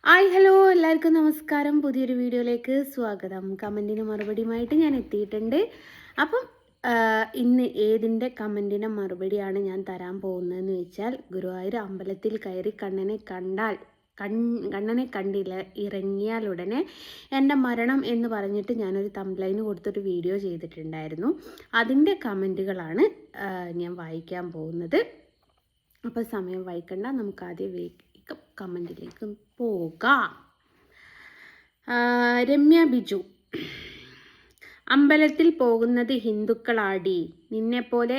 Hi hello എല്ലാവർക്കും നമസ്കാരം. പുതിയൊരു വീഡിയോയിലേക്ക് സ്വാഗതം. കമൻറ്റിന് മറുപടിയുമായിട്ട് ഞാൻ എത്തിയിട്ടുണ്ട്. അപ്പം ഇന്ന് ഏതിൻ്റെ കമൻറ്റിന് മറുപടിയാണ് ഞാൻ തരാൻ പോകുന്നതെന്ന് വെച്ചാൽ, ഗുരുവായൂർ അമ്പലത്തിൽ കയറി കണ്ണനെ കണ്ടില്ല ഇറങ്ങിയാൽ ഉടനെ എൻ്റെ മരണം എന്ന് പറഞ്ഞിട്ട് ഞാനൊരു തംബ്ലൈന് കൊടുത്തൊരു വീഡിയോ ചെയ്തിട്ടുണ്ടായിരുന്നു. അതിൻ്റെ കമൻറ്റുകളാണ് ഞാൻ വായിക്കാൻ പോകുന്നത്. അപ്പോൾ സമയം വായിക്കണ്ട, നമുക്ക് ആദ്യം കമൻറ്റിലേക്ക് പോകാം. രമ്യ ബിജു, അമ്പലത്തിൽ പോകുന്നത് ഹിന്ദുക്കളാടി, നിന്നെപ്പോലെ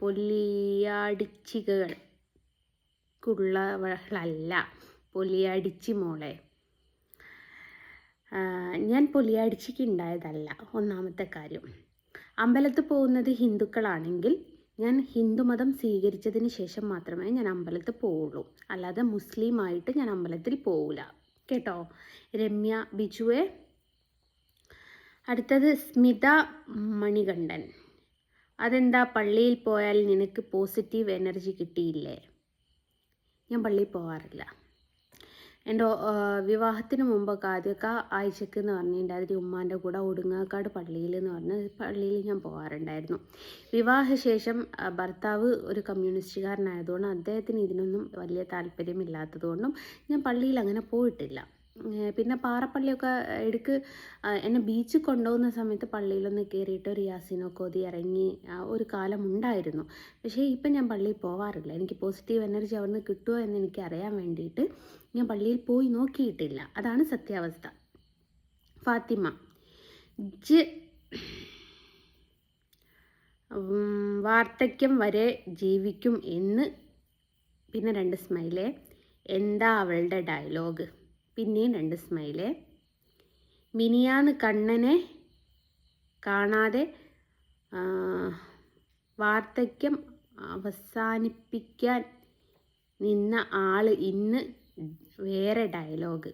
പൊലിയാടിച്ചികളുള്ളവളല്ല പൊലിയാടിച്ചി മോളെ. ഞാൻ പൊലിയാടിച്ചിക്ക് ഉണ്ടായതല്ല. ഒന്നാമത്തെ കാര്യം, അമ്പലത്തിൽ പോകുന്നത് ഹിന്ദുക്കളാണെങ്കിൽ ഞാൻ ഹിന്ദുമതം സ്വീകരിച്ചതിന് ശേഷം മാത്രമേ ഞാൻ അമ്പലത്തിൽ പോവുള്ളൂ, അല്ലാതെ മുസ്ലിമായിട്ട് ഞാൻ അമ്പലത്തിൽ പോവില്ല കേട്ടോ രമ്യ ബിജുവേ. അടുത്തത് സ്മിത മണികണ്ഠൻ, അതെന്താ പള്ളിയിൽ പോയാൽ നിനക്ക് പോസിറ്റീവ് എനർജി കിട്ടിയില്ലേ? ഞാൻ പള്ളിയിൽ പോകാറില്ല. എൻ്റെ വിവാഹത്തിന് മുമ്പൊക്കെ ആദ്യമൊക്കെ ആഴ്ചക്ക് എന്ന് പറഞ്ഞിട്ടുണ്ടായിരുന്നു ഉമ്മാൻ്റെ കൂടെ ഒടുങ്ങാക്കാട് പള്ളിയിൽ എന്ന് പറഞ്ഞ പള്ളിയിൽ ഞാൻ പോകാറുണ്ടായിരുന്നു. വിവാഹശേഷം ഭർത്താവ് ഒരു കമ്മ്യൂണിസ്റ്റുകാരനായതുകൊണ്ട് അദ്ദേഹത്തിന് ഇതിനൊന്നും വലിയ താല്പര്യമില്ലാത്തതുകൊണ്ടും ഞാൻ പള്ളിയിൽ അങ്ങനെ പോയിട്ടില്ല. പിന്നെ പാറപ്പള്ളിയൊക്കെ ഇടയ്ക്ക് എന്നെ ബീച്ചിൽ കൊണ്ടുപോകുന്ന സമയത്ത് പള്ളിയിലൊന്ന് കയറിയിട്ട് ഒരു യാസീനൊക്കെ ഓതി ഇറങ്ങി ഒരു കാലമുണ്ടായിരുന്നു. പക്ഷേ ഇപ്പം ഞാൻ പള്ളിയിൽ പോവാറില്ല. എനിക്ക് പോസിറ്റീവ് എനർജി അവിടുന്ന് കിട്ടുമോ എന്ന് എനിക്ക് അറിയാൻ വേണ്ടിയിട്ട് ഞാൻ പള്ളിയിൽ പോയി നോക്കിയിട്ടില്ല. അതാണ് സത്യാവസ്ഥ. ഫാത്തിമ വാർദ്ധക്യം വരെ ജീവിക്കും എന്ന്, പിന്നെ 2 സ്മൈലേ. എന്താ അവളുടെ ഡയലോഗ്? പിന്നെയും 2 സ്മൈലേ. മിനിയാന്ന് കണ്ണനെ കാണാതെ വാർദ്ധക്യം അവസാനിപ്പിക്കാൻ നിന്ന ആള് ഇന്ന് വേറെ ഡയലോഗ്.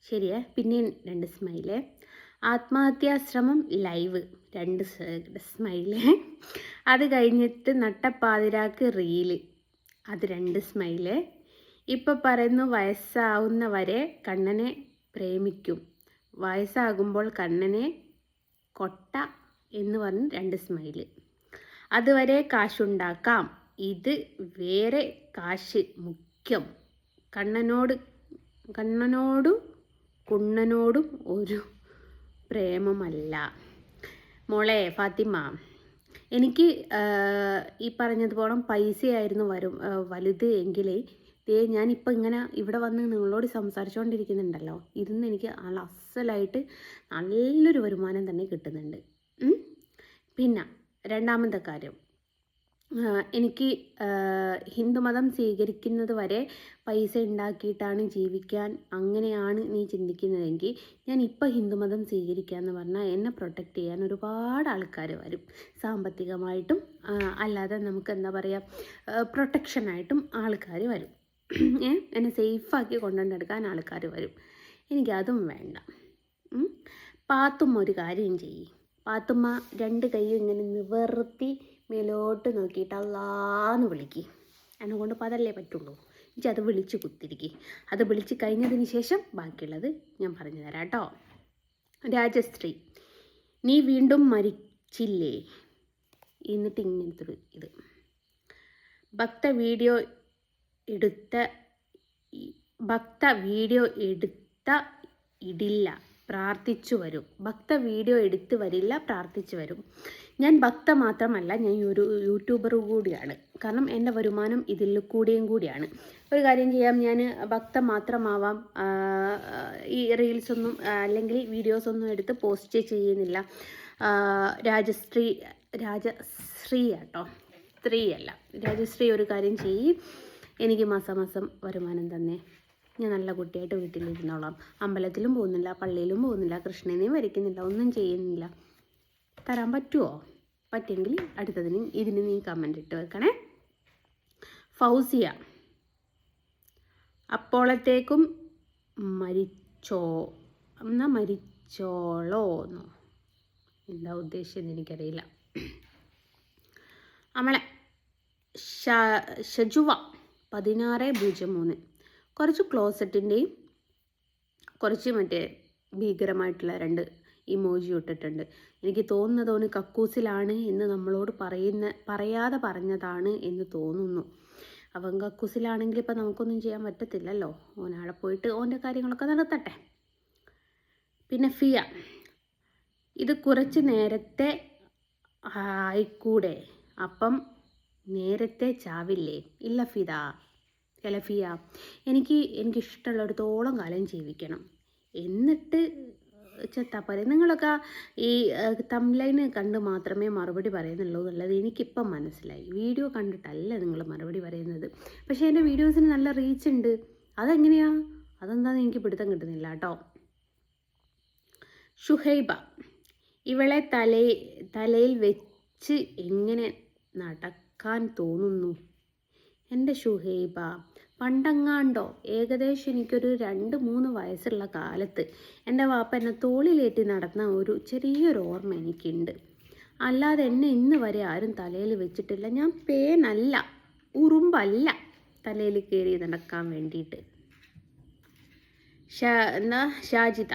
ശരിയേ. പിന്നെയും 2 സ്മൈലേ. ആത്മഹത്യാശ്രമം ലൈവ് 2 സ്മൈലേ. അത് കഴിഞ്ഞിട്ട് നട്ടപ്പാതിരാക്ക് റീല്, അത് 2 സ്മൈലേ. ഇപ്പം പറയുന്നു വയസ്സാവുന്ന വരെ കണ്ണനെ പ്രേമിക്കും, വയസ്സാകുമ്പോൾ കണ്ണനെ കൊട്ട എന്ന് പറഞ്ഞ് 2 സ്മൈല്. അതുവരെ കാശുണ്ടാക്കാം, ഇത് വേറെ കാശ് മുഖ്യം, കുണ്ണനോടും ഒരു പ്രേമമല്ല. മോളെ ഫാത്തിമ, എനിക്ക് ഈ പറഞ്ഞതുപോലെ പൈസയായിരുന്നു വലുത് എങ്കിലേ ഞാനിപ്പോൾ ഇങ്ങനെ ഇവിടെ വന്ന് നിങ്ങളോട് സംസാരിച്ചുകൊണ്ടിരിക്കുന്നുണ്ടല്ലോ, ഇതിന്ന് എനിക്ക് അസലായിട്ട് നല്ലൊരു വരുമാനം തന്നെ കിട്ടുന്നുണ്ട്. പിന്നെ രണ്ടാമത്തെ കാര്യം, എനിക്ക് ഹിന്ദുമതം സ്വീകരിക്കുന്നത് വരെ പൈസ ഉണ്ടാക്കിയിട്ടാണ് ജീവിക്കാൻ, അങ്ങനെയാണ് നീ ചിന്തിക്കുന്നതെങ്കിൽ ഞാൻ ഇപ്പോൾ ഹിന്ദുമതം സ്വീകരിക്കാമെന്ന് പറഞ്ഞാൽ എന്നെ പ്രൊട്ടക്റ്റ് ചെയ്യാൻ ഒരുപാട് ആൾക്കാർ വരും. സാമ്പത്തികമായിട്ടും അല്ലാതെ നമുക്ക് എന്താ പറയുക പ്രൊട്ടക്ഷനായിട്ടും ആൾക്കാർ വരും. എന്നെ സേഫാക്കി കൊണ്ടുവന്നെടുക്കാൻ ആൾക്കാർ വരും. എനിക്കതും വേണ്ട. പാത്തുമ്മ ഒരു കാര്യം ചെയ്യും. പാത്തുമ്മ 2 കൈയും ഇങ്ങനെ നിവർത്തി മേലോട്ട് നോക്കിയിട്ട് അല്ലാന്ന് വിളിക്കുക. എന്നെ കൊണ്ട് ഇപ്പോൾ അതല്ലേ പറ്റുള്ളൂ. എനിക്ക് അത് വിളിച്ച് കുത്തിരിക്കുക. അത് വിളിച്ച് കഴിഞ്ഞതിന് ശേഷം ബാക്കിയുള്ളത് ഞാൻ പറഞ്ഞു തരാം കേട്ടോ. രാജശ്രീ, നീ വീണ്ടും മരിച്ചില്ലേ? എന്നിട്ട് ഇങ്ങനത്തെ ഇത് ഭക്ത വീഡിയോ എടുത്ത ഇടില്ല, പ്രാർത്ഥിച്ചു വരും. ഭക്ത വീഡിയോ എടുത്ത് വരില്ല, പ്രാർത്ഥിച്ചു വരും. ഞാൻ ഭക്ത മാത്രമല്ല, ഞാൻ ഒരു യൂട്യൂബർ കൂടിയാണ്. കാരണം എൻ്റെ വരുമാനം ഇതിൽ കൂടിയാണ്. ഒരു കാര്യം ചെയ്യാം, ഞാൻ ഭക്ത മാത്രമാവാം. ഈ റീൽസൊന്നും അല്ലെങ്കിൽ വീഡിയോസൊന്നും എടുത്ത് പോസ്റ്റ് ചെയ്യുന്നില്ല. രാജശ്രീ കേട്ടോ, സ്ത്രീയല്ല. രാജശ്രീ ഒരു കാര്യം ചെയ്യും, എനിക്ക് മാസം വരുമാനം തന്നെ. ഞാൻ നല്ല കുട്ടിയായിട്ട് വീട്ടിലിരുന്നോളാം. അമ്പലത്തിലും പോകുന്നില്ല, പള്ളിയിലും പോകുന്നില്ല, കൃഷ്ണനെയും വരയ്ക്കുന്നില്ല, ഒന്നും ചെയ്യുന്നില്ല. തരാൻ പറ്റുമോ? പറ്റുമെങ്കിൽ ഇതിന് നീ കമൻ്റ് ഇട്ട് വെക്കണേ. ഫൗസിയ, അപ്പോഴത്തേക്കും മരിച്ചോളോ എന്നോ എന്താ ഉദ്ദേശിച്ചെന്ന് എനിക്കറിയില്ല. അമല ഷജുവ 1603, കുറച്ച് ക്ലോസറ്റിൻ്റെയും കുറച്ച് മറ്റേ ഭീകരമായിട്ടുള്ള 2 ഇമോജി ഇട്ടിട്ടുണ്ട്. എനിക്ക് തോന്നുന്നത് ഓന് കക്കൂസിലാണ് എന്ന് നമ്മളോട് പറയാതെ പറഞ്ഞതാണ് എന്ന് തോന്നുന്നു. അവൻ കക്കൂസിലാണെങ്കിൽ ഇപ്പം നമുക്കൊന്നും ചെയ്യാൻ പറ്റത്തില്ലല്ലോ. ഓനാടെ പോയിട്ട് ഓൻ്റെ കാര്യങ്ങളൊക്കെ നടത്തട്ടെ. പിന്നെ ഫിയ, ഇത് കുറച്ച് നേരത്തെ ആയിക്കൂടെ, അപ്പം നേരത്തെ ചാവില്ലേ? ഇല്ല ഫിയ, എനിക്കിഷ്ടമുള്ളിടത്തോളം കാലം ജീവിക്കണം, എന്നിട്ട് ചെത്താ പറയും. നിങ്ങളൊക്കെ ഈ തംബ്ലൈന് കണ്ട് മാത്രമേ മറുപടി പറയുന്നുള്ളൂ എന്നുള്ളത് എനിക്കിപ്പം മനസ്സിലായി. വീഡിയോ കണ്ടിട്ടല്ല നിങ്ങൾ മറുപടി പറയുന്നത്. പക്ഷേ എൻ്റെ വീഡിയോസിന് നല്ല റീച്ച് ഉണ്ട്. അതെങ്ങനെയാ? അതെന്താണെന്ന് എനിക്ക് പിടുത്തം കിട്ടുന്നില്ല കേട്ടോ. ഷുഹൈബ, ഇവളെ തലയിൽ വെച്ച് എങ്ങനെ നടക്കാൻ തോന്നുന്നു? എൻ്റെ ഷുഹൈബ, പണ്ടങ്ങാണ്ടോ ഏകദേശം എനിക്കൊരു 2-3 വയസ്സുള്ള കാലത്ത് എൻ്റെ വാപ്പ എന്നെ തോളിലേറ്റി നടന്ന ഒരു ചെറിയൊരു ഓർമ്മ എനിക്കുണ്ട്. അല്ലാതെ എന്നെ ഇന്ന് വരെ ആരും തലയിൽ വെച്ചിട്ടില്ല. ഞാൻ പേനല്ല, ഉറുമ്പല്ല തലയിൽ കയറി നടക്കാൻ വേണ്ടിയിട്ട്. ഷാജിദ,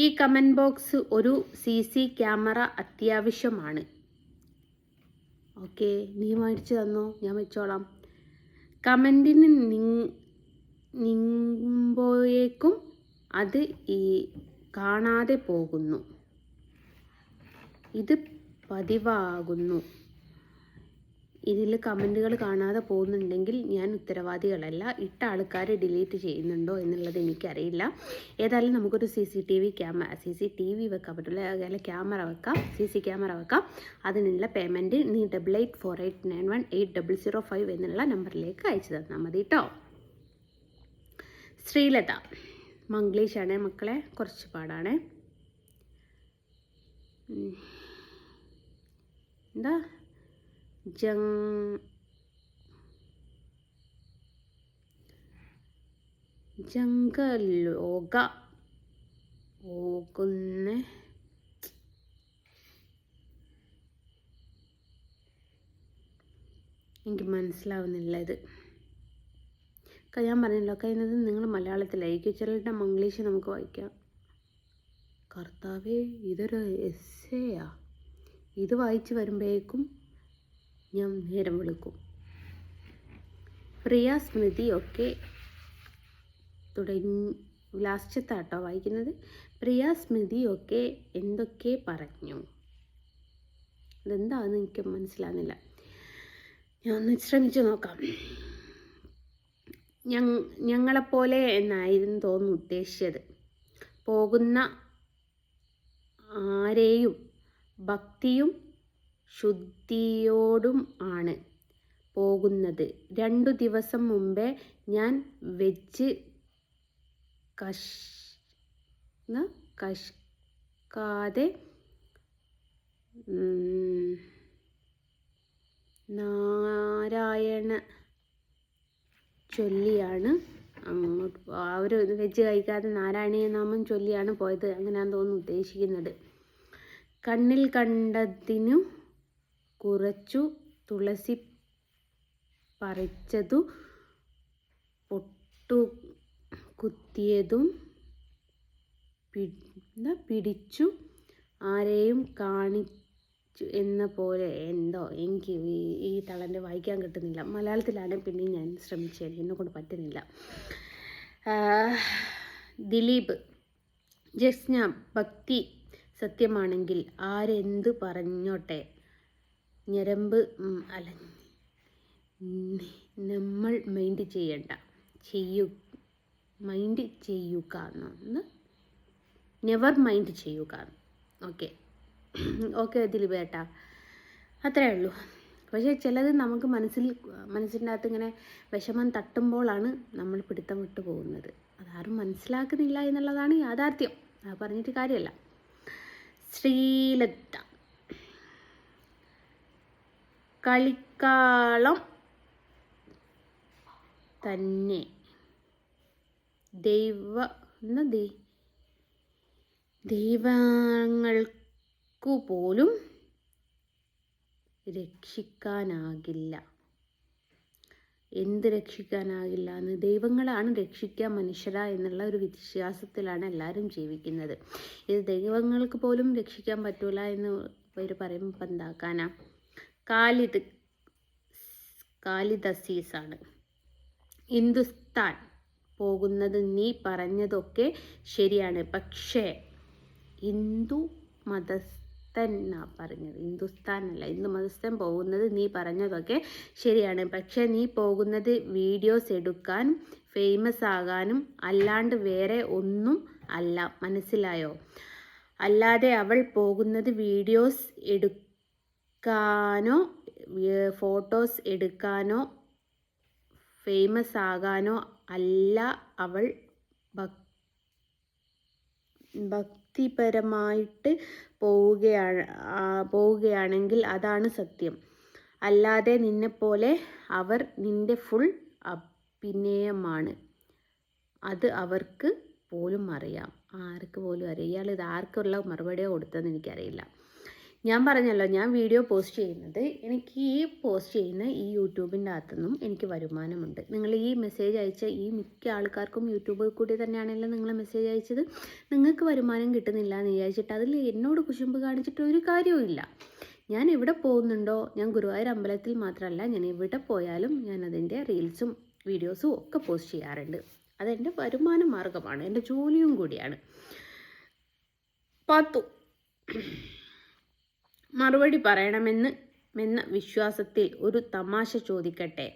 ഈ കമൻറ്റ് ബോക്സ് ഒരു CC ക്യാമറ അത്യാവശ്യമാണ്. ഓക്കെ, നീ മേടിച്ച് തന്നോ, ഞാൻ വെച്ചോളാം. കമൻറ്റിന് നിങ്ങുമ്പോഴേക്കും അത് കാണാതെ പോകുന്നു. ഇത് പതിവാകുന്നു. ഇതിൽ കമൻറ്റുകൾ കാണാതെ പോകുന്നുണ്ടെങ്കിൽ ഞാൻ ഉത്തരവാദികളല്ല. ഇട്ട ആൾക്കാർ ഡിലീറ്റ് ചെയ്യുന്നുണ്ടോ എന്നുള്ളത് എനിക്കറിയില്ല. ഏതായാലും നമുക്കൊരു CCTV വെക്കാൻ പറ്റില്ല, അതുപോലെ ക്യാമറ വെക്കാം, CC ക്യാമറ വെക്കാം. അതിനുള്ള പേയ്മെൻറ്റ് നീ 8848918005 എന്നുള്ള നമ്പറിലേക്ക് അയച്ചു തന്നാൽ മതി കേട്ടോ. ശ്രീലത, മംഗ്ലീഷാണ് മക്കളെ, കുറച്ച് പാടാണ്. എന്താ ജംഗലോക ഓകുന്ന എനിക്ക് മനസ്സിലാവുന്നില്ല. ഇത് ഞാൻ പറഞ്ഞല്ലോ, കഴിയുന്നത് നിങ്ങൾ മലയാളത്തിലായിരിക്കും, ചിലരുടെ മംഗ്ലീഷ് നമുക്ക് വായിക്കാം. കർത്താവേ, ഇതൊരു എസ്സേയാ. ഇത് വായിച്ച് വരുമ്പോഴേക്കും ഞാൻ നേരം വിളിക്കും. പ്രിയ സ്മൃതി ഒക്കെ തുടങ്ങി ലാസ്റ്റത്താട്ടോ വായിക്കുന്നത്. പ്രിയ സ്മൃതി ഒക്കെ എന്തൊക്കെ പറഞ്ഞു? ഇതെന്താണെന്ന് എനിക്ക് മനസ്സിലാകുന്നില്ല. ഞാൻ ഒന്ന് ശ്രമിച്ചു നോക്കാം. ഞങ്ങളെപ്പോലെ എന്നായിരുന്നു തോന്നുന്നു ഉദ്ദേശിച്ചത്. പോകുന്ന ആരെയും ഭക്തിയും ശുദ്ധിയോടും ആണ് പോകുന്നത്. 2 ദിവസം മുമ്പേ ഞാൻ വെച്ച് കഷ്കാതെ നാരായണ ചൊല്ലിയാണ് അങ്ങോട്ട്. അവർ വെച്ച് കഴിക്കാതെ നാരായണീയ നാമം ചൊല്ലിയാണ് പോയത്. അങ്ങനെയാണെന്ന് തോന്നുന്നു ഉദ്ദേശിക്കുന്നത്. കണ്ണിൽ കണ്ടതിനു കുറച്ചു തുളസി പറിച്ചതു, പൊട്ടു കുത്തിയതും പിടിച്ചു ആരെയും കാണിച്ചു എന്ന പോലെ. എന്തോ എനിക്ക് ഈ തളൻ്റെ വായിക്കാൻ കിട്ടുന്നില്ല. മലയാളത്തിലാണെങ്കിൽ പിന്നെയും ഞാൻ ശ്രമിച്ചേനെ, എന്നെക്കൊണ്ട് പറ്റുന്നില്ല. ദിലീപ്, ജസ്ന, ഭക്തി സത്യമാണെങ്കിൽ ആരെന്ത് പറഞ്ഞോട്ടെ, ഞരമ്പ് അല്ല, നമ്മൾ മൈൻഡ് ചെയ്യുക എന്ന്, നെവർ മൈൻഡ് ചെയ്യുക. ഓക്കെ ദിലീപ് ഏട്ടാ, അത്രേ ഉള്ളൂ. പക്ഷേ ചിലത് നമുക്ക് മനസ്സിൻ്റെ അകത്ത് ഇങ്ങനെ വിഷമം തട്ടുമ്പോഴാണ് നമ്മൾ പിടുത്തം വിട്ടു പോകുന്നത്. അതാരും മനസ്സിലാക്കുന്നില്ല എന്നുള്ളതാണ് യാഥാർത്ഥ്യം. അത് പറഞ്ഞിട്ട് കാര്യമല്ല. ശ്രീലത, കളിക്കാളം തന്നെ ദൈവങ്ങൾക്കു പോലും രക്ഷിക്കാനാകില്ല. എന്ത് രക്ഷിക്കാനാകില്ല എന്ന്. ദൈവങ്ങളാണ് രക്ഷിക്കുക മനുഷ്യരാ എന്നുള്ള ഒരു വിശ്വാസത്തിലാണ് എല്ലാവരും ജീവിക്കുന്നത്. ഇത് ദൈവങ്ങൾക്ക് പോലും രക്ഷിക്കാൻ പറ്റൂല എന്ന് ഇവർ പറയുമ്പോൾ ഇപ്പം എന്താക്കാനാ. കാലിദസീസാണ്. ഹിന്ദുസ്ഥാൻ പോകുന്നത് നീ പറഞ്ഞതൊക്കെ ശരിയാണ്, പക്ഷേ ഹിന്ദു മതസ്ഥനാ പറഞ്ഞത്, ഹിന്ദുസ്ഥാനല്ല, ഹിന്ദു മതസ്ഥൻ പോകുന്നത് നീ പറഞ്ഞതൊക്കെ ശരിയാണ്, പക്ഷേ നീ പോകുന്നത് വീഡിയോസ് എടുക്കാൻ ഫേമസ് ആകാനും അല്ലാണ്ട് വേറെ ഒന്നും അല്ല, മനസ്സിലായോ? അല്ലാതെ അവൾ പോകുന്നത് വീഡിയോസ് എടുക്കാനോ ഫോട്ടോസ് എടുക്കാനോ ഫേമസ് ആകാനോ അല്ല. അവൾ ഭക്തിപരമായിട്ട് പോവുകയാണെങ്കിൽ അതാണ് സത്യം. അല്ലാതെ നിന്നെപ്പോലെ അവർ നിന്റെ ഫുൾ അഭിനയമാണ്. അത് അവർക്ക് പോലും അറിയാം. ആർക്ക് പോലും അറിയാം. ഇയാൾ ഇത് ആർക്കുള്ള മറുപടിയോ കൊടുത്തതെന്ന് എനിക്കറിയില്ല. ഞാൻ പറഞ്ഞല്ലോ, ഞാൻ വീഡിയോ പോസ്റ്റ് ചെയ്യുന്നത്, എനിക്ക് ഈ പോസ്റ്റ് ചെയ്യുന്ന ഈ യൂട്യൂബിൻ്റെ അകത്തുനിന്നും എനിക്ക് വരുമാനമുണ്ട്. നിങ്ങൾ ഈ മെസ്സേജ് അയച്ച ഈ മിക്ക ആൾക്കാർക്കും യൂട്യൂബിൽ കൂടി തന്നെയാണല്ലോ നിങ്ങൾ മെസ്സേജ് അയച്ചത്. നിങ്ങൾക്ക് വരുമാനം കിട്ടുന്നില്ല എന്ന് വിചാരിച്ചിട്ട് അതിൽ എന്നോട് കുശുമ്പ് കാണിച്ചിട്ട് ഒരു കാര്യവും ഇല്ല. ഞാൻ എവിടെ പോകുന്നുണ്ടോ, ഞാൻ ഗുരുവായൂർ അമ്പലത്തിൽ മാത്രമല്ല, ഞാൻ എവിടെ പോയാലും ഞാൻ അതിൻ്റെ റീൽസും വീഡിയോസും ഒക്കെ പോസ്റ്റ് ചെയ്യാറുണ്ട്. അതെൻ്റെ വരുമാന മാർഗമാണ്, എൻ്റെ ജോലിയും കൂടിയാണ്. മറുപടി പറയണമെന്ന വിശ്വാസത്തിൽ ഒരു തമാശ ചോദിക്കട്ടെ.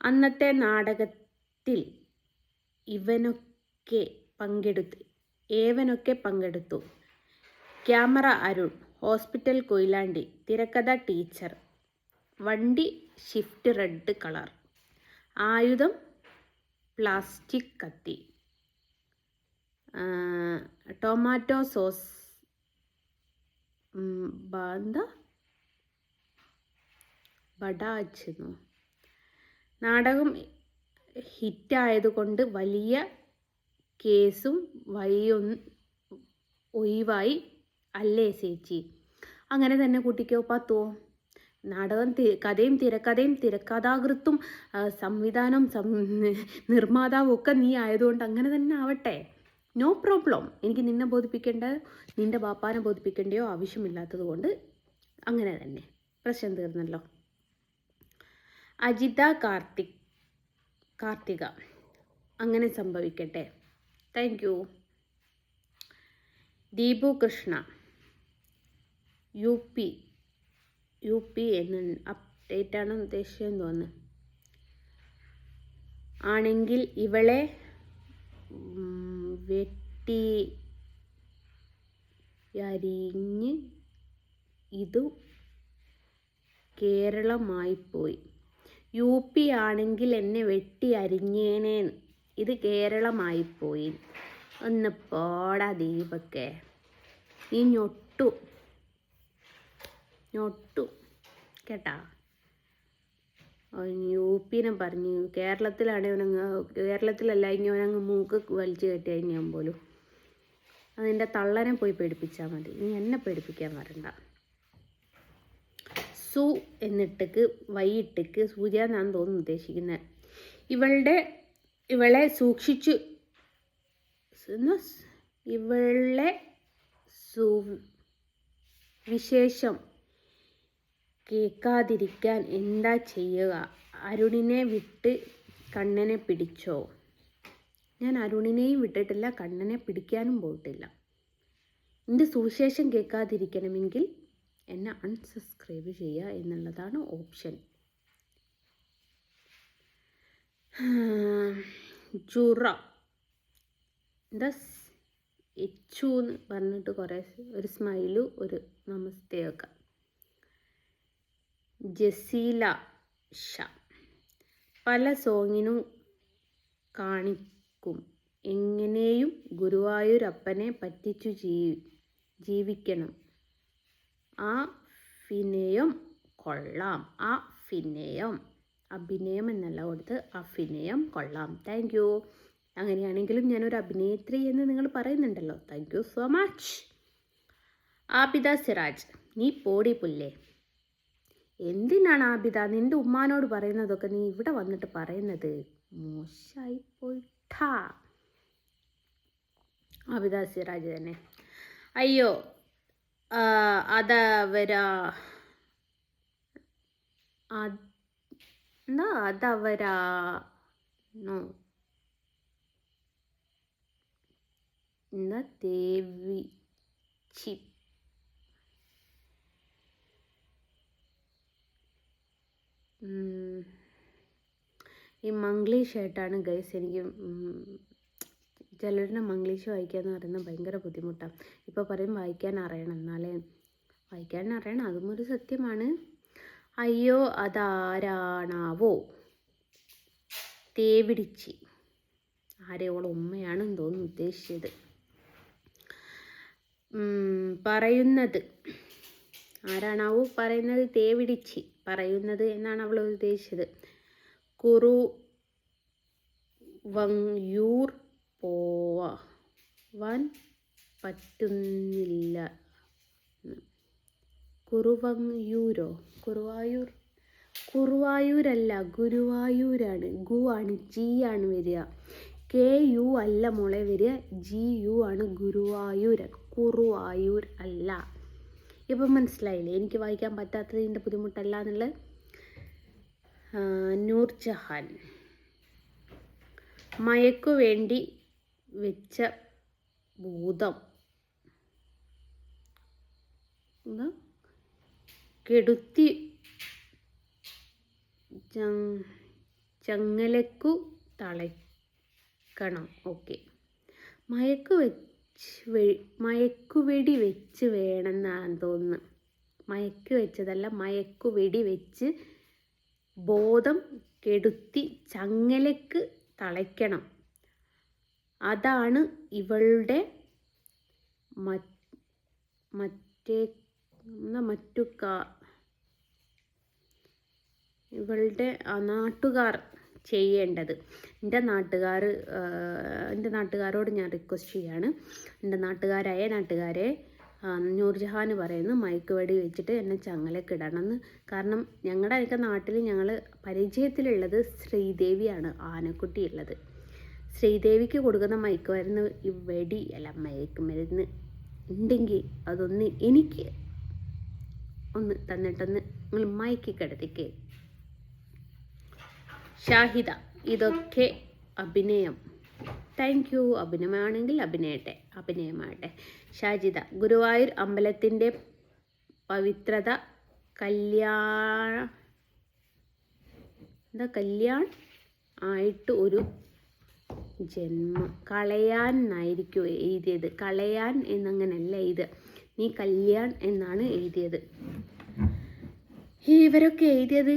അന്നത്തെ നാടകത്തിൽ ഏവനൊക്കെ പങ്കെടുത്തു? ക്യാമറ അരുൺ, ഹോസ്പിറ്റൽ കൊയിലാണ്ടി, തിരക്കഥ ടീച്ചർ, വണ്ടി ഷിഫ്റ്റ് റെഡ് കളർ, ആയുധം പ്ലാസ്റ്റിക് കത്തി, ടൊമാറ്റോ സോസ് ബഡാച്ചെന്നു. നാടകം ഹിറ്റായതുകൊണ്ട് വലിയ കേസും ഒഴിവായി അല്ലേ ചേച്ചി? അങ്ങനെ തന്നെ കൂട്ടിക്കോ പത്തുവോ. നാടകം കഥയും തിരക്കഥയും തിരക്കഥാകൃത്തും സംവിധാനം നിർമ്മാതാവും ഒക്കെ നീ ആയതുകൊണ്ട് അങ്ങനെ തന്നെ ആവട്ടെ, നോ പ്രോബ്ലം. എനിക്ക് നിന്നെ നിൻ്റെ ബാപ്പാനെ ബോധിപ്പിക്കേണ്ടയോ ആവശ്യമില്ലാത്തത് കൊണ്ട് അങ്ങനെ തന്നെ, പ്രശ്നം തീർന്നല്ലോ. അജിത കാർത്തിക, അങ്ങനെ സംഭവിക്കട്ടെ. Thank you. Deepu Krishna, U P എന്ന് അപ്ഡേറ്റാണ് ഉദ്ദേശിച്ചതെന്ന് തോന്നുന്നു. ആണെങ്കിൽ ഇവളെ വെട്ടിയരിഞ്ഞ് ഇതു കേരളമായിപ്പോയി. യു പി ആണെങ്കിൽ എന്നെ വെട്ടി അരിഞ്ഞേനേന്ന്, ഇത് കേരളമായിപ്പോയി. ഒന്ന് പോടാ ദീപക്കെ, നീ ഞൊട്ടു കേട്ടാ. യു പിനെ പറഞ്ഞു കേരളത്തിലല്ല ഇനി അവനങ്ങ് മൂക്ക് വലിച്ചു കെട്ടി കഴിഞ്ഞാൽ പോലും അതിൻ്റെ തള്ളനെ പോയി പേടിപ്പിച്ചാൽ മതി, നീ എന്നെ പേടിപ്പിക്കാൻ വരണ്ട. സു എന്നിട്ടേക്ക് വൈയിട്ടേക്ക് സൂചിയാന്നാണ് തോന്നുന്നു ഉദ്ദേശിക്കുന്നത്. ഇവളെ സൂക്ഷിച്ചു വിശേഷം കേൾക്കാതിരിക്കാൻ എന്താ ചെയ്യുക? അരുണിനെ വിട്ട് കണ്ണനെ പിടിച്ചോ? ഞാൻ അരുണിനെയും വിട്ടിട്ടില്ല, കണ്ണനെ പിടിക്കാനും പോയിട്ടില്ല. എൻ്റെ സുവിശേഷം കേൾക്കാതിരിക്കണമെങ്കിൽ എന്നെ അൺസബ്സ്ക്രൈബ് ചെയ്യുക എന്നുള്ളതാണ് ഓപ്ഷൻ. ജുറ എച്ചു എന്ന് പറഞ്ഞിട്ട് കുറേ ഒരു സ്മൈലും ഒരു നമസ്തേയൊക്കെ. ജസീല ഷ, പല സോങ്ങിനും കാണിക്കും, എങ്ങനെയും ഗുരുവായൂരപ്പനെ പറ്റിച്ചു ജീവിക്കണം. ആ ഫിനയം കൊള്ളാം. അഭിനയം എന്നല്ല കൊടുത്ത് അഭിനയം കൊള്ളാം. Thank you. അങ്ങനെയാണെങ്കിലും ഞാനൊരു അഭിനേത്രി എന്ന് നിങ്ങൾ പറയുന്നുണ്ടല്ലോ, thank you so much. Abida Siraj, നീ പോടി പുല്ലേ, എന്തിനാണ് ആബിദ നിൻ്റെ ഉമ്മാനോട് പറയുന്നതൊക്കെ നീ ഇവിടെ വന്നിട്ട് പറയുന്നത്? മോശമായി പോയിട്ടാ. ആബിദ സിറാജ് തന്നെ. അയ്യോ അതവരാ എന്താ അതവരാണോ എന്നാ ദേവിച്ചി ഈ മംഗ്ലീഷായിട്ടാണ് ഗൈസ് എനിക്ക് ചിലരുടെ മംഗ്ലീഷ് വായിക്കുക എന്ന് പറയുന്നത് ഭയങ്കര ബുദ്ധിമുട്ടാണ്. ഇപ്പോൾ പറയും വായിക്കാൻ അറിയണം, എന്നാലേ വായിക്കാൻ അറിയണം, അതും ഒരു സത്യമാണ്. അയ്യോ അതാരാണാവോ തേവിടിച്ചി, ആരെയോളം ഉമ്മയാണെന്ന് തോന്നുന്നു ഉദ്ദേശിച്ചത്. പറയുന്നത് ആരാണാവോ പറയുന്നത് തേവിടിച്ചി പറയുന്നത് എന്നാണ് അവൾ ഉദ്ദേശിച്ചത്. കുറുവയൂർ പോവാൻ പറ്റുന്നില്ല. കുറുവയൂരോ കുറുവായൂരല്ല ഗുരുവായൂരാണ്. ഗു ആണ്, ജി ആണ് വരിക. KU അല്ല മോളെ വരിക, GU ആണ്. ഗുരുവായൂർ, കുറുവായൂർ അല്ല. ഇപ്പം മനസ്സിലായില്ലേ എനിക്ക് വായിക്കാൻ പറ്റാത്തതിൻ്റെ ബുദ്ധിമുട്ടല്ല എന്നുള്ളത്. നൂർജഹാൻ, മയക്കു വേണ്ടി വെച്ച ഭൂതം കെടുത്തി ചങ്ങലക്കു തളയ്ക്കണം. ഓക്കെ, മയക്കുവെടി വെച്ച് വേണമെന്നാണ് തോന്നുന്നു. മയക്ക് വെച്ചതല്ല, മയക്കുവെടി വെച്ച് ബോധം കെടുത്തി ചങ്ങലക്ക് തളയ്ക്കണം. അതാണ് ഇവളുടെ ഇവളുടെ നാട്ടുകാർ ചെയ്യേണ്ടത്. എൻ്റെ നാട്ടുകാരോട് ഞാൻ റിക്വസ്റ്റ് ചെയ്യാണ്. എൻ്റെ നാട്ടുകാരെ നൂർജഹാൻ പറയുന്നു മയക്കുവെടി വെച്ചിട്ട് എന്നെ ചങ്ങലക്കിടണമെന്ന്. കാരണം ഞങ്ങളുടെയൊക്കെ നാട്ടിൽ ഞങ്ങൾ പരിചയത്തിലുള്ളത് ശ്രീദേവിയാണ്, ആനക്കുട്ടി ഉള്ളത്. ശ്രീദേവിക്ക് കൊടുക്കുന്ന മയക്കുമരുന്ന് ഈ വെടി അല്ല മയക്കുമരുന്ന് ഉണ്ടെങ്കിൽ അതൊന്ന് എനിക്ക് ഒന്ന് തന്നിട്ടൊന്ന് നിങ്ങൾ മയക്കി കിടത്തിക്ക്. ഷാഹിദ, ഇതൊക്കെ അഭിനയം. Thank you. അഭിനയമാണെങ്കിൽ അഭിനയമാകട്ടെ. ഷാജിദ, ഗുരുവായൂർ അമ്പലത്തിൻ്റെ പവിത്രത കല്യാൺ ആയിട്ട് ഒരു ജന്മം കളയാനായിരിക്കും എഴുതിയത്. കളയാൻ എന്നങ്ങനല്ല ഇത്, നീ കല്യാൺ എന്നാണ് എഴുതിയത്. ഇവരൊക്കെ എഴുതിയത്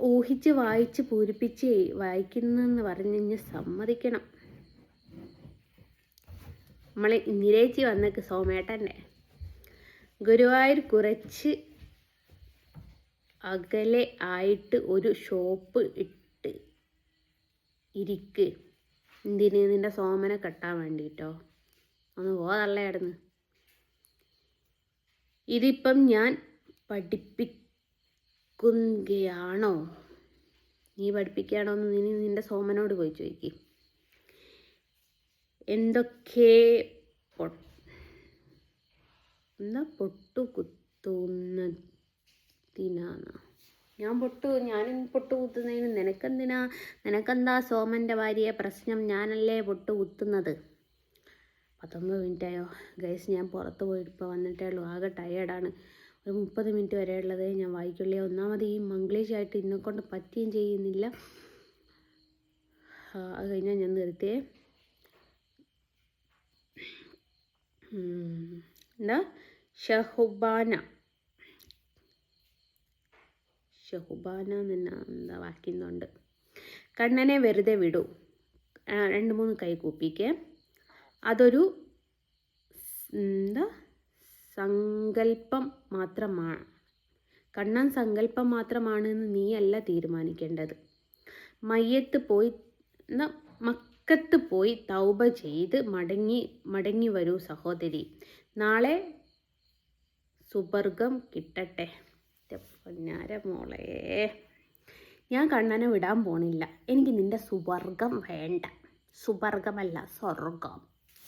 ഊഹിച്ച് വായിച്ച് പൂരിപ്പിച്ച് വായിക്കുന്നെന്ന് പറഞ്ഞ് കഴിഞ്ഞാൽ സമ്മതിക്കണം. നമ്മളെ നിരേച്ചി വന്നേക്ക് സോമേട്ടൻ്റെ ഗുരുവായൂർ കുറച്ച് അകലെ ആയിട്ട് ഒരു ഷോപ്പ് ഇട്ട് ഇരിക്ക്. എന്തിന്? നിൻ്റെ സോമനെ കെട്ടാൻ വേണ്ടിയിട്ടോ? ഒന്ന് പോതള്ളയായിരുന്നു. ഇതിപ്പം ഞാൻ പഠിപ്പിക്കുകയാണോ? നീ പഠിപ്പിക്കുകയാണോ എന്ന് നിൻ്റെ സോമനോട് പോയി ചോദിക്കും. എന്തൊക്കെ പൊട്ടു കുത്തുന്നതിനാണ്? ഞാനും പൊട്ടു കുത്തുന്നതിന് നിനക്കെന്താ സോമൻ്റെ ഭാര്യയെ പ്രശ്നം? ഞാനല്ലേ പൊട്ടു കുത്തുന്നത്. 19 മിനിറ്റായോ ഗൈസ്? ഞാൻ പുറത്ത് പോയിട്ട് ഇപ്പോൾ വന്നിട്ടേ ഉള്ളൂ. ആകെ ടയേർഡാണ്. ഒരു 30 മിനിറ്റ് വരെ ഉള്ളത് ഞാൻ വായിക്കുള്ളൂ. ഒന്നാമത് ഈ മംഗ്ലീഷായിട്ട് എന്നെക്കൊണ്ട് പറ്റുകയും ചെയ്യുന്നില്ല. അത് കഴിഞ്ഞാൽ ഞാൻ നിർത്തിയേ. എന്താ ഷഹുബാന തന്നെ എന്താ വായിക്കുന്നുണ്ട്. കണ്ണനെ വെറുതെ വിടൂ. 2-3 കൈ കൂപ്പിക്ക്. അതൊരു സങ്കല്പം മാത്രമാണ്. കണ്ണൻ സങ്കല്പം മാത്രമാണെന്ന് നീയല്ല തീരുമാനിക്കേണ്ടത്. മക്കത്ത് പോയി തൗബ ചെയ്ത് മടങ്ങി വരൂ സഹോദരി. നാളെ സുബർഗം കിട്ടട്ടെ. പൊന്നാര മോളെ, ഞാൻ കണ്ണനെ വിടാൻ പോണില്ല. എനിക്ക് നിൻ്റെ സുവർഗം വേണ്ട. സുവർഗമല്ല, സ്വർഗം.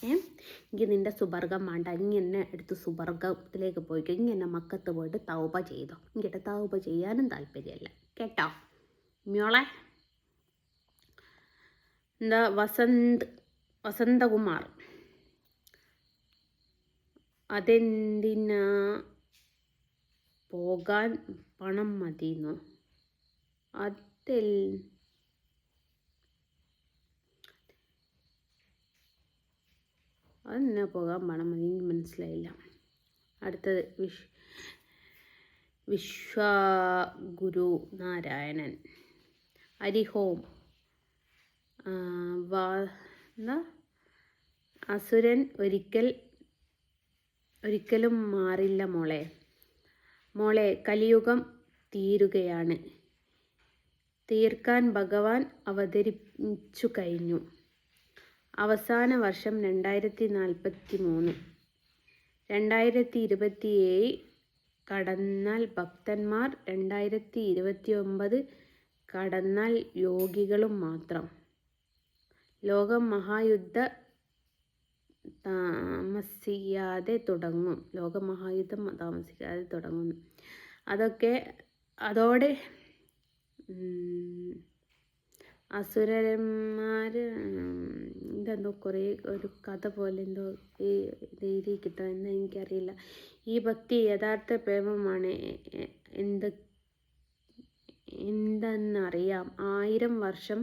എനിക്ക് നിൻ്റെ സുവർഗം വേണ്ട. ഇനി എന്നെ എടുത്ത് സുവർഗത്തിലേക്ക് പോയിക്കോ. ഇനി എന്നെ മക്കത്ത് പോയിട്ട് തൗബ ചെയ്തോ. എനിക്കിട്ട് തൗബ ചെയ്യാനും താല്പര്യമല്ല കേട്ടോ മോളെ. എന്താ വസന്തകുമാർ, അതെന്തിനാ പോകാൻ പണം മതിയെന്നോ? അതെന്നാ പോകാൻ പണം മതി? എനിക്ക് മനസ്സിലായില്ല. അടുത്തത് വിശ്വഗുരു നാരായണൻ, ഹരിഹോം. എന്താ? അസുരൻ ഒരിക്കലും മാറില്ല മോളെ. കലിയുഗം തീരുകയാണ്. തീർക്കാൻ ഭഗവാൻ അവതരിച്ചു കഴിഞ്ഞു. അവസാന വർഷം 2043. 2027 കടന്നാൽ ഭക്തന്മാർ, 2029 കടന്നാൽ യോഗികളും മാത്രം. ലോകം മഹായുദ്ധം താമസിയാതെ തുടങ്ങും. അതോടെ അസുരന്മാർ ഇതെന്തോ കുറേ ഒരു കഥ പോലെ എന്തോ എഴുതി കിട്ടുക എന്ന് എനിക്കറിയില്ല. ഈ ഭക്തി യഥാർത്ഥ പ്രേമമാണ് എന്തെന്നറിയാം. 1000 വർഷം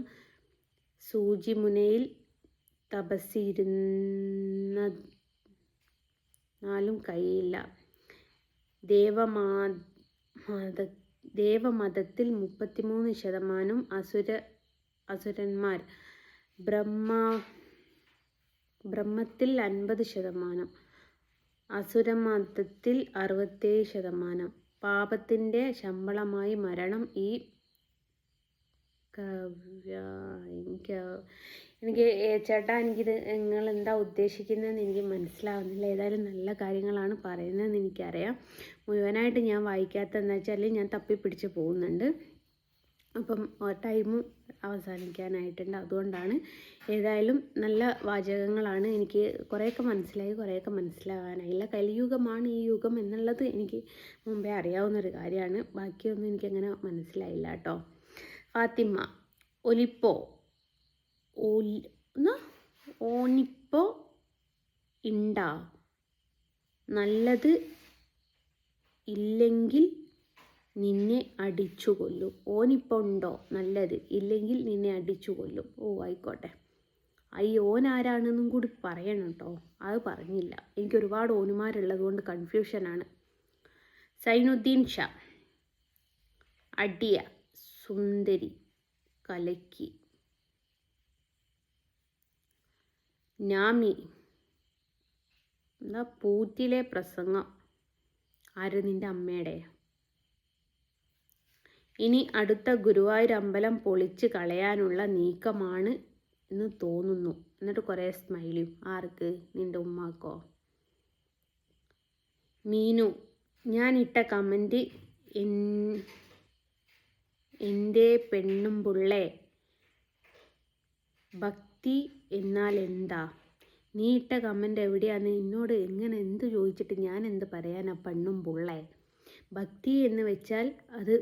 സൂചിമുനയിൽ തപസ്സിരുന്നാലും കഴിയില്ല. ദേവമതത്തിൽ 33% അസുരന്മാർ, ബ്രഹ്മത്തിൽ 50%, അസുരമതത്തിൽ 67%. പാപത്തിൻ്റെ ശമ്പളമായി മരണം. ഈ എനിക്ക് ചേട്ടാ, എനിക്കിത് നിങ്ങൾ എന്താ ഉദ്ദേശിക്കുന്നതെന്ന് എനിക്ക് മനസ്സിലാവുന്നില്ല. ഏതായാലും നല്ല കാര്യങ്ങളാണ് പറയുന്നതെന്ന് എനിക്കറിയാം. മുഴുവനായിട്ട് ഞാൻ വായിക്കാത്തതെന്ന് വെച്ചാൽ ഞാൻ തപ്പിപ്പിടിച്ച് പോകുന്നുണ്ട്. അപ്പം ടൈം അവസാനിക്കാനായിട്ടുണ്ട്. അതുകൊണ്ടാണ്. ഏതായാലും നല്ല വാചകങ്ങളാണ്. എനിക്ക് കുറേയൊക്കെ മനസ്സിലായി, കുറേയൊക്കെ മനസ്സിലാകാനായില്ല. കലിയുഗമാണ് ഈ യുഗം എന്നുള്ളത് എനിക്ക് മുമ്പേ അറിയാവുന്നൊരു കാര്യമാണ്. ബാക്കിയൊന്നും എനിക്കങ്ങനെ മനസ്സിലായില്ല കേട്ടോ. ഫാത്തിമ, ഓനിപ്പോ ഇണ്ടാ നല്ലത്, ഇല്ലെങ്കിൽ നിന്നെ അടിച്ചു കൊല്ലും. ഓനിപ്പോൾ ഉണ്ടോ നല്ലത്, ഇല്ലെങ്കിൽ നിന്നെ അടിച്ചു കൊല്ലും. ഓ ആയിക്കോട്ടെ. ഓൻ ആരാണെന്നും കൂടി പറയണം കേട്ടോ. അത് പറഞ്ഞില്ല. എനിക്ക് ഒരുപാട് ഓനുമാരുള്ളത് കൊണ്ട് കൺഫ്യൂഷനാണ്. സൈനുദ്ദീൻ ഷാ, അടിയ സുന്ദരി കലക്കി. നാമി, എന്താ പൂറ്റിലെ പ്രസംഗം. ആര്? നിൻ്റെ അമ്മയുടെ? ഇനി അടുത്ത ഗുരുവായൂർ അമ്പലം പൊളിച്ച് കളയാനുള്ള നീക്കമാണ് എന്ന് തോന്നുന്നു. എന്നിട്ട് കുറേ സ്മൈലും. ആർക്ക്? നിൻ്റെ ഉമ്മാക്കോ? മീനു, ഞാൻ ഇട്ട കമൻറ്റ് എൻ്റെ പെണ്ണും പുള്ളേ, ഭക്തി എന്നാൽ എന്താ? നീ ഇട്ട കമൻറ്റ് എവിടെയാണ്? എന്നോട് എന്ത് ചോദിച്ചിട്ട് ഞാൻ എന്ത് പറയാനാ? പെണ്ണും പുള്ളേ, ഭക്തി എന്ന് വെച്ചാൽ അത്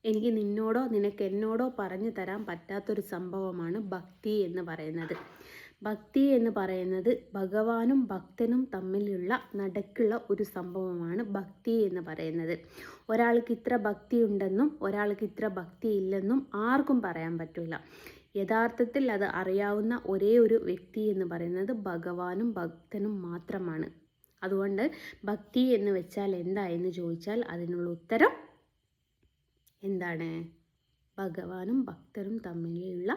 എനിക്ക് നിന്നോടോ നിനക്ക് എന്നോടോ പറഞ്ഞു തരാൻ പറ്റാത്തൊരു സംഭവമാണ് ഭക്തി എന്ന് പറയുന്നത്. ഭക്തി എന്ന് പറയുന്നത് ഭഗവാനും ഭക്തനും തമ്മിലുള്ള നടക്കുള്ള ഒരു സംഭവമാണ് ഭക്തി എന്ന് പറയുന്നത്. ഒരാൾക്ക് ഇത്ര ഭക്തി ഉണ്ടെന്നും ഒരാൾക്ക് ഇത്ര ഭക്തി ഇല്ലെന്നും ആർക്കും പറയാൻ പറ്റില്ല. യഥാർത്ഥത്തിൽ അത് അറിയാവുന്ന ഒരേ ഒരു വ്യക്തി എന്ന് പറയുന്നത് ഭഗവാനും ഭക്തനും മാത്രമാണ്. അതുകൊണ്ട് ഭക്തി എന്ന് വെച്ചാൽ എന്താ എന്ന് ചോദിച്ചാൽ അതിനുള്ള ഉത്തരം എന്താണ്? ഭഗവാനും ഭക്തരും തമ്മിലുള്ള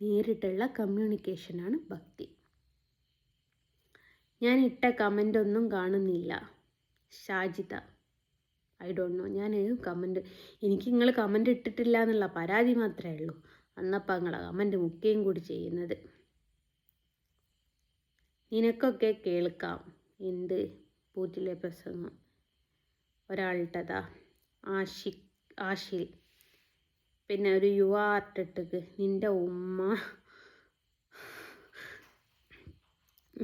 നേരിട്ടുള്ള കമ്മ്യൂണിക്കേഷനാണ് ഭക്തി. ഞാൻ ഇട്ട കമൻ്റ് ഒന്നും കാണുന്നില്ല. Shajitha, I don't know. ഞാൻ എനിക്ക് നിങ്ങൾ കമൻ്റ് ഇട്ടിട്ടില്ല എന്നുള്ള പരാതി മാത്രമേ ഉള്ളൂ. അന്നപ്പം നിങ്ങളെ കമൻ്റ് മുക്കുകയും കൂടി ചെയ്യുന്നത്. നിനക്കൊക്കെ കേൾക്കാം. എന്ത് പൂറ്റിലെ പ്രസംഗം? ഒരാളിട്ടതാ. ആഷിൽ. പിന്നെ ഒരു യുവ ആർട്ടിട്ടക്ക് നിൻ്റെ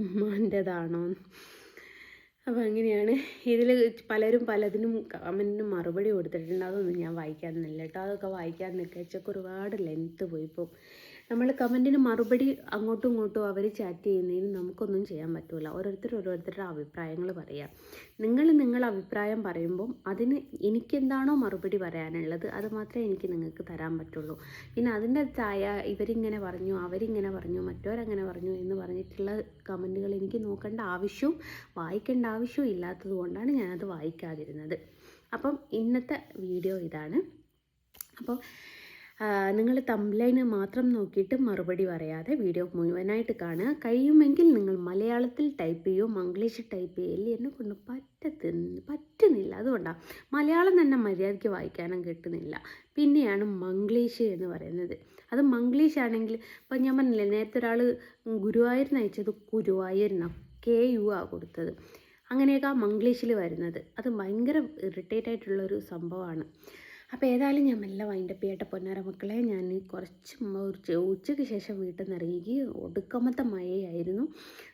ഉമ്മാൻ്റെതാണോ. അപ്പോൾ അങ്ങനെയാണ്. ഇതിൽ പലരും പലതിനും കമൻറ്റിനും മറുപടി കൊടുത്തിട്ടുണ്ട്. അതൊന്നും ഞാൻ വായിക്കാൻ നിന്നില്ല കേട്ടോ. അതൊക്കെ വായിക്കാൻ നിൽക്കച്ചൊക്കെ ഒരുപാട് ലെങ്ത്ത് പോയി. ഇപ്പോൾ നമ്മൾ കമൻറ്റിന് മറുപടി അങ്ങോട്ടും ഇങ്ങോട്ടും അവർ ചാറ്റ് ചെയ്യുന്നതിന് നമുക്കൊന്നും ചെയ്യാൻ പറ്റില്ല. ഓരോരുത്തരുടെ അഭിപ്രായങ്ങൾ പറയാം. നിങ്ങൾ അഭിപ്രായം പറയുമ്പം അതിന് എനിക്കെന്താണോ മറുപടി പറയാനുള്ളത് അത് മാത്രമേ എനിക്ക് നിങ്ങൾക്ക് തരാൻ പറ്റുള്ളൂ. പിന്നെ അതിൻ്റെ തായ ഇവരിങ്ങനെ പറഞ്ഞു, അവരിങ്ങനെ പറഞ്ഞു, മറ്റവരങ്ങനെ പറഞ്ഞു എന്ന് പറഞ്ഞിട്ടുള്ള കമൻറ്റുകൾ എനിക്ക് നോക്കേണ്ട ആവശ്യവും വായിക്കേണ്ട ആവശ്യവും ഇല്ലാത്തത് കൊണ്ടാണ് ഞാനത് വായിക്കാതിരുന്നത്. അപ്പം ഇന്നത്തെ വീഡിയോ ഇതാണ്. അപ്പോൾ നിങ്ങൾ തംബ്ലൈന് മാത്രം നോക്കിയിട്ട് മറുപടി പറയാതെ വീഡിയോ മുഴുവനായിട്ട് കാണുക. കഴിയുമെങ്കിൽ നിങ്ങൾ മലയാളത്തിൽ ടൈപ്പ് ചെയ്യൂ, മംഗ്ലീഷ് ടൈപ്പ് ചെയ്യില്ലേ. എന്നെ കൊണ്ട് പറ്റുന്നില്ല. അതുകൊണ്ടാണ് മലയാളം തന്നെ മര്യാദയ്ക്ക് വായിക്കാനും കിട്ടുന്നില്ല. പിന്നെയാണ് മംഗ്ലീഷ് എന്ന് പറയുന്നത്. അത് മംഗ്ലീഷ് ആണെങ്കിൽ ഇപ്പം ഞാൻ പറഞ്ഞില്ലേ, നേരത്തെ ഒരാൾ ഗുരുവായൂരിന് അയച്ചത് കുരുവായൂരിനാണ്, KU കൊടുത്തത്. അങ്ങനെയൊക്കെ മംഗ്ലീഷിൽ വരുന്നത്. അത് ഭയങ്കര ഇറിറ്റേറ്റ് ആയിട്ടുള്ളൊരു സംഭവമാണ്. അപ്പോൾ ഏതായാലും ഞാൻ മെല്ലെ വൈൻഡപ്പ് ചെയ്യട്ടെ പൊന്നാര മക്കളെ. ഞാൻ കുറച്ച് ഉച്ചയ്ക്ക് ശേഷം വീട്ടിൽ നിന്ന് ഇറങ്ങി ഒടുക്കമത്തെ മഴയായിരുന്നു.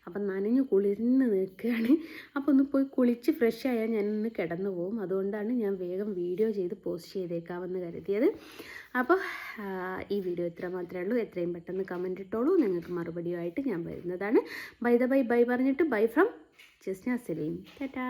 അപ്പം നനഞ്ഞ് കുളിർന്ന് നിൽക്കുകയാണ്. അപ്പോൾ ഒന്ന് പോയി കുളിച്ച് ഫ്രഷ് ആയാൽ ഞാനൊന്ന് കിടന്നു പോകും. അതുകൊണ്ടാണ് ഞാൻ വേഗം വീഡിയോ ചെയ്ത് പോസ്റ്റ് ചെയ്തേക്കാമെന്ന് കരുതിയത്. അപ്പോൾ ഈ വീഡിയോ ഇത്ര മാത്രമേ ഉള്ളൂ. എത്രയും പെട്ടെന്ന് കമൻറ്റ് ഇട്ടോളൂ. നിങ്ങൾക്ക് മറുപടിയുമായിട്ട് ഞാൻ വരുന്നതാണ്. ബൈ പറഞ്ഞിട്ട് ബൈ ഫ്രം ജസ്ന സലീം. ടാറ്റാ.